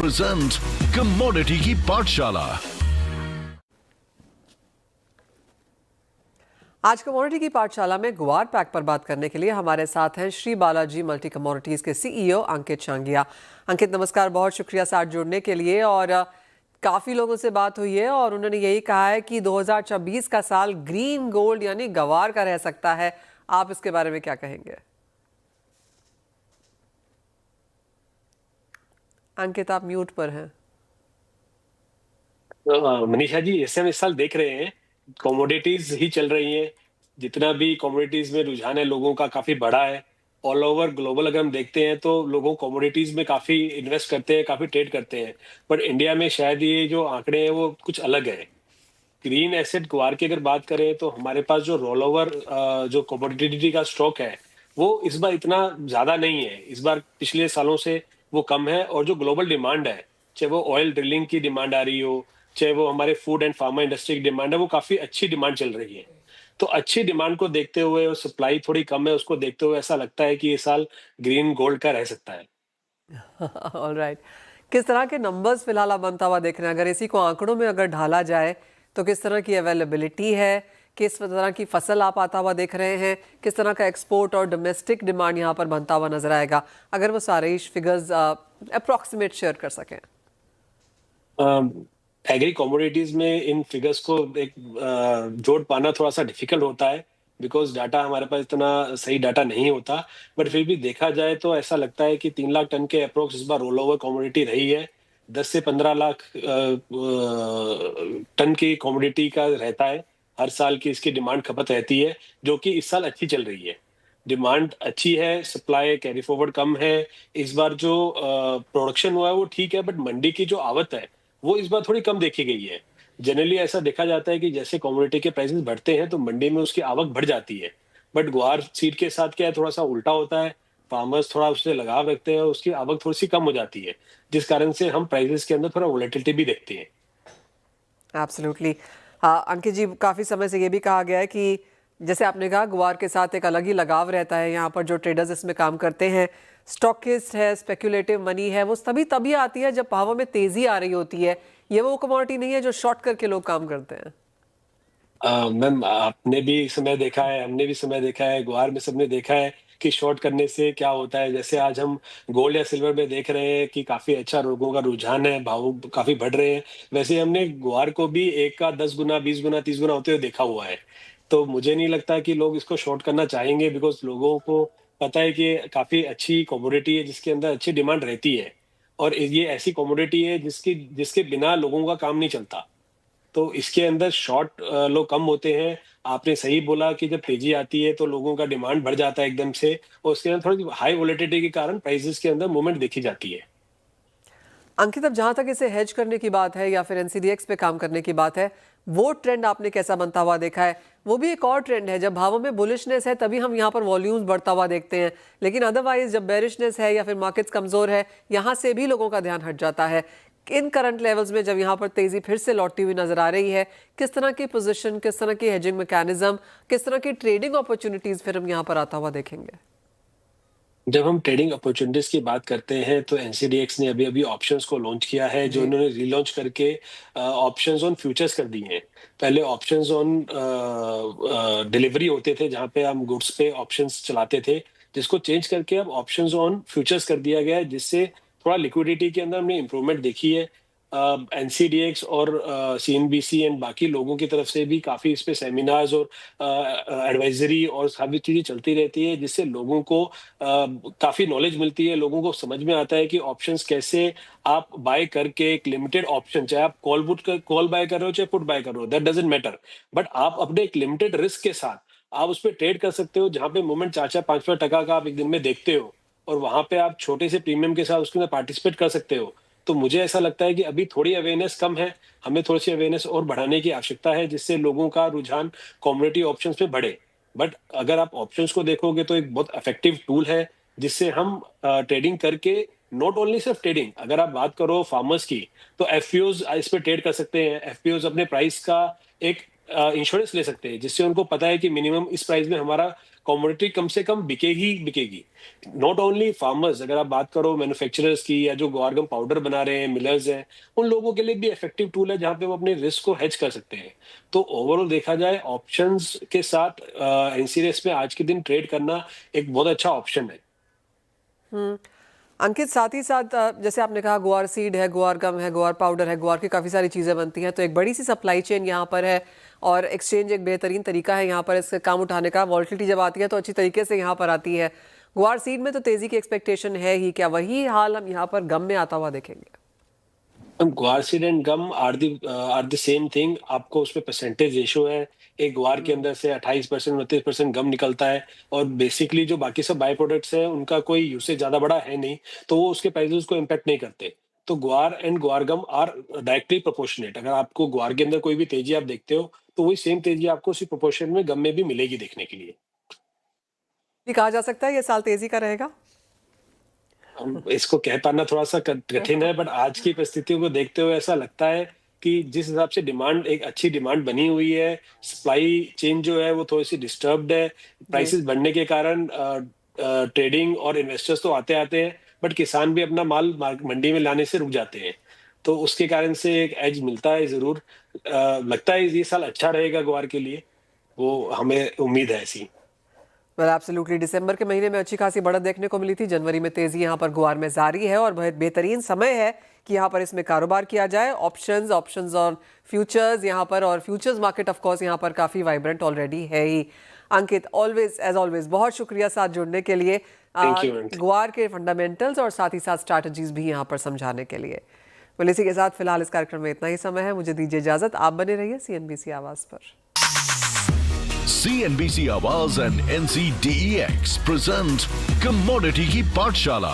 present commodity की पाठशाला। आज कमोडिटी की पाठशाला में गुआर पैक पर बात करने के लिए हमारे साथ हैं श्री बालाजी मल्टी कमोडिटीज के सीईओ अंकित शांगिया। अंकित नमस्कार, बहुत शुक्रिया साथ जुड़ने के लिए। और काफ़ी लोगों से बात हुई है और उन्होंने यही कहा है कि 2026 का साल ग्रीन गोल्ड यानी गवार का रह सकता है। आप इसके बारे में क्या कहेंगे? अंकित, आप म्यूट पर हैं। मनीषा जी, जैसे हम इस साल देख रहे हैं कमोडिटीज ही चल रही हैं। जितना भी कमोडिटीज में रुझान है लोगों का काफी बड़ा है। ऑल ओवर ग्लोबल अगर हम देखते हैं तो लोगों कमोडिटीज में काफी इन्वेस्ट करते हैं, काफी ट्रेड करते हैं। बट इंडिया में शायद ये जो आंकड़े हैं वो कुछ अलग है। ग्रीन एसेट गुआर की अगर बात करें तो हमारे पास जो रोल ओवर जो कमोडिटी का स्टॉक है वो इस बार इतना ज्यादा नहीं है। इस बार पिछले सालों से वो कम है। और जो ग्लोबल डिमांड है, चाहे वो ऑयल ड्रिलिंग की डिमांड आ रही हो, चाहे वो हमारे फूड एंड फार्मा इंडस्ट्री की डिमांड है, वो काफी अच्छी डिमांड चल रही है। तो अच्छी डिमांड को देखते हुए और सप्लाई थोड़ी कम है उसको देखते हुए ऐसा लगता है कि ये साल ग्रीन गोल्ड का रह सकता है। ऑलराइट, किस तरह के नंबर्स फिलहाल आप बनता हुआ देख रहे हैं? अगर इसी को आंकड़ों में अगर ढाला जाए तो किस तरह की अवेलेबिलिटी है, किस तरह की फसल आप आता हुआ देख रहे हैं, किस तरह का एक्सपोर्ट और डोमेस्टिक डिमांड यहाँ पर बनता हुआ नजर आएगा? अगर वो सारे फिगर्स अप्रॉक्सीमेट शेयर कर सकें। एग्री कमोडिटीज में इन फिगर्स को एक जोड़ पाना थोड़ा सा डिफिकल्ट होता है बिकॉज डाटा हमारे पास इतना सही डाटा नहीं होता। बट फिर भी देखा जाए तो ऐसा लगता है कि 3 लाख टन के अप्रोक्स इस बार रोल ओवर कमोडिटी रही है। 10 से 15 लाख टन की कमोडिटी का रहता है हर साल की इसकी डिमांड खपत रहती है, जो कि इस साल अच्छी चल रही है। डिमांड अच्छी है, सप्लाई कैरी फॉरवर्ड कम है। इस बार जो प्रोडक्शन हुआ है वो ठीक है, बट मंडी की जो आवक है वो इस बार थोड़ी कम देखी गई है। जनरली ऐसा देखा जाता है कि जैसे कमोडिटी के प्राइसेस बढ़ते हैं तो मंडी में उसकी आवक बढ़ जाती है। बट गुआर सीड के साथ क्या है, थोड़ा सा उल्टा होता है। फार्मर्स थोड़ा उससे लगाव रखते हैं, उसकी आवक थोड़ी सी कम हो जाती है, जिस कारण से हम प्राइसेस के अंदर थोड़ा वोलेटिलिटी भी देखते हैं। एब्सोल्युटली। अंकित जी, काफ़ी समय से ये भी कहा गया है कि जैसे आपने कहा गुआर के साथ एक अलग ही लगाव रहता है। यहाँ पर जो ट्रेडर्स इसमें काम करते हैं, स्टॉकिस्ट है, स्पेक्युलेटिव मनी है, वो तभी आती है जब भावों में तेजी आ रही होती है। ये वो कमोडिटी नहीं है जो शॉर्ट करके लोग काम करते हैं। मैम, आपने भी समय देखा है, हमने भी समय देखा है, गुआर में सबने देखा है कि शॉर्ट करने से क्या होता है। जैसे आज हम गोल्ड या सिल्वर में देख रहे हैं कि काफी अच्छा लोगों का रुझान है, भाव काफी बढ़ रहे हैं। वैसे हमने गुआर को भी एक का 10 गुना, 20 गुना, 30 गुना होते हुए देखा हुआ है। तो मुझे नहीं लगता कि लोग इसको शॉर्ट करना चाहेंगे, बिकॉज लोगों को पता है कि ये काफी अच्छी कमोडिटी है जिसके अंदर अच्छी डिमांड रहती है। और ये ऐसी कमोडिटी है जिसकी जिसके बिना लोगों का काम नहीं चलता। तो इसके अंदर शॉर्ट लोग कम होते हैं। आपने सही बोला कि जब तेजी आती है तो लोगों का डिमांड बढ़ जाता है एकदम से, और उसके अंदर थोड़ी हाई वोलेटिलिटी के कारण प्राइसेस के अंदर मूवमेंट देखी जाती है। अंकित, अब जहां तक इसे हेज करने की बात है या फिर एनसीडीएक्स पे काम करने की बात है, वो ट्रेंड आपने कैसा बनता हुआ देखा है? वो भी एक और ट्रेंड है, जब भावों में बुलिशनेस है तभी हम यहाँ पर वॉल्यूम्स बढ़ता हुआ देखते हैं, लेकिन अदरवाइज जब बेरिशनेस है या फिर मार्केट्स कमजोर है, यहाँ से भी लोगों का ध्यान हट जाता है। इन करंट लेवल्स में जब यहाँ पर तेजी फिर से लौटती हुई नजर आ रही है, किस तरह की पोजीशन, किस तरह की हेजिंग मैकेनिज्म, किस तरह की ट्रेडिंग अपॉर्चुनिटीज फिर हम यहाँ पर आता हुआ देखेंगे? जब हम ट्रेडिंग अपॉर्चुनिटीज की बात करते हैं तो एनसीडीएक्स ने अभी अभी ऑप्शंस को लॉन्च किया है, जो जी। इन्होंने रीलॉन्च करके ऑप्शंस ऑन फ्यूचर्स कर दिए हैं। पहले ऑप्शंस ऑन डिलीवरी होते थे जहां पे हम गुड्स पे ऑप्शंस चलाते थे, जिसको चेंज करके अब ऑप्शंस ऑन फ्यूचर्स कर दिया गया है, जिससे थोड़ा लिक्विडिटी के अंदर हमने इंप्रूवमेंट देखी है। एनसीडीएक्स और सीएनबीसी एंड बाकी लोगों की तरफ से भी काफी इस पे सेमिनार्स और एडवाइजरी और सभी चीजें चलती रहती है, जिससे लोगों को काफी नॉलेज मिलती है। लोगों को समझ में आता है कि ऑप्शंस कैसे आप बाय करके एक लिमिटेड ऑप्शन, चाहे आप कॉल बाय कर रहे हो चाहे पुट बाय कर रहे हो, दैट डजंट मैटर, बट आप अपने एक लिमिटेड रिस्क के साथ आप उस पर ट्रेड कर सकते हो, जहां पे मूवमेंट 4-4, 5-5 टका का आप एक दिन में देखते हो, और वहां पे आप छोटे से प्रीमियम के साथ उसके अंदर पार्टिसिपेट कर सकते हो। तो मुझे ऐसा लगता है कि अभी थोड़ी अवेयरनेस कम है, हमें थोड़ी सी अवेयरनेस और बढ़ाने की आवश्यकता है, जिससे लोगों का रुझान कमोडिटी ऑप्शंस पे बढ़े। बट अगर आप ऑप्शंस को देखोगे तो एक बहुत इफेक्टिव टूल है, जिससे हम ट्रेडिंग करके, नॉट ओनली सिर्फ ट्रेडिंग, अगर आप बात करो फार्मर्स की तो एफपीओज इस पे ट्रेड कर सकते हैं। एफपीओज अपने प्राइस का एक इंश्योरेंस ले सकते हैं, जिससे उनको पता है कि मिनिमम इस प्राइस में हमारा कमोडिटी कम से कम बिकेगी। नॉट ओनली फार्मर्स, अगर आप बात करो मैन्युफैक्चरर्स की या जो ग्वार गम पाउडर बना रहे हैं, मिलर्स हैं, उन लोगों के लिए भी इफेक्टिव टूल है जहाँ पे वो अपने रिस्क को हेज कर सकते हैं। तो ओवरऑल देखा जाए ऑप्शंस के साथ एनसीडीएक्स में आज के दिन ट्रेड करना एक बहुत अच्छा ऑप्शन है। अंकित, साथ ही साथ जैसे आपने कहा गुआर सीड है, गुआर गम है, गुआर पाउडर है, गुआर की काफ़ी सारी चीज़ें बनती हैं, तो एक बड़ी सी सप्लाई चेन यहाँ पर है और एक्सचेंज एक बेहतरीन तरीका है यहाँ पर इससे काम उठाने का। वॉल्टिलिटी जब आती है तो अच्छी तरीके से यहाँ पर आती है। गुआर सीड में तो तेज़ी की एक्सपेक्टेशन है ही, क्या वही हाल हम यहाँ पर गम में आता हुआ देखेंगे? Guar seed and gum are the same thing. आपको उसमें परसेंटेज रेशो है, एक ग्वार के अंदर से 28% 29% गम निकलता है और बेसिकली जो बाकी सब बाय प्रोडक्ट्स हैं उनका कोई यूसेज ज्यादा बड़ा है नहीं, तो वो उसके प्राइसेस को इम्पैक्ट नहीं करते। तो ग्वार एंड ग्वार गम आर डायरेक्टली प्रोपोर्शनेट। अगर आपको ग्वार के अंदर कोई भी तेजी आप देखते हो तो वही सेम तेजी आपको उसी प्रोपोर्शन में गम में भी मिलेगी देखने के लिए। भी कहा जा सकता है ये साल तेज़ी का रहेगा? हम इसको कह पाना थोड़ा सा कठिन है, बट आज की परिस्थितियों को देखते हुए ऐसा लगता है कि जिस हिसाब से डिमांड, एक अच्छी डिमांड बनी हुई है, सप्लाई चेन जो है वो थोड़ी सी डिस्टर्ब्ड है, प्राइसेस बढ़ने के कारण ट्रेडिंग और इन्वेस्टर्स तो आते आते हैं, बट किसान भी अपना माल मंडी में लाने से रुक जाते हैं। तो उसके कारण से एक एज मिलता है जरूर। लगता है ये साल अच्छा रहेगा ग्वार के लिए, वो हमें उम्मीद है ऐसी। वेल एब्सोल्युटली, दिसंबर के महीने में अच्छी खासी बढ़त देखने को मिली थी। जनवरी में तेजी यहाँ पर गुआर में जारी है और बहुत बेहतरीन समय है कि यहाँ पर इसमें कारोबार किया जाए। ऑप्शंस और फ्यूचर्स यहाँ पर, और फ्यूचर्स मार्केट ऑफ कोर्स यहाँ पर काफ़ी वाइब्रेंट ऑलरेडी है ही। अंकित, ऑलवेज एज ऑलवेज बहुत शुक्रिया साथ जुड़ने के लिए, गुआर के फंडामेंटल्स और साथ ही साथ स्ट्रैटेजीज भी यहाँ पर समझाने के लिए। वेल इसी के साथ फिलहाल इस कार्यक्रम में इतना ही समय है, मुझे दीजिए इजाजत। आप बने रहिए CNBC आवाज पर। CNBC आवाज एंड NCDEX प्रेजेंट कमोडिटी की पाठशाला।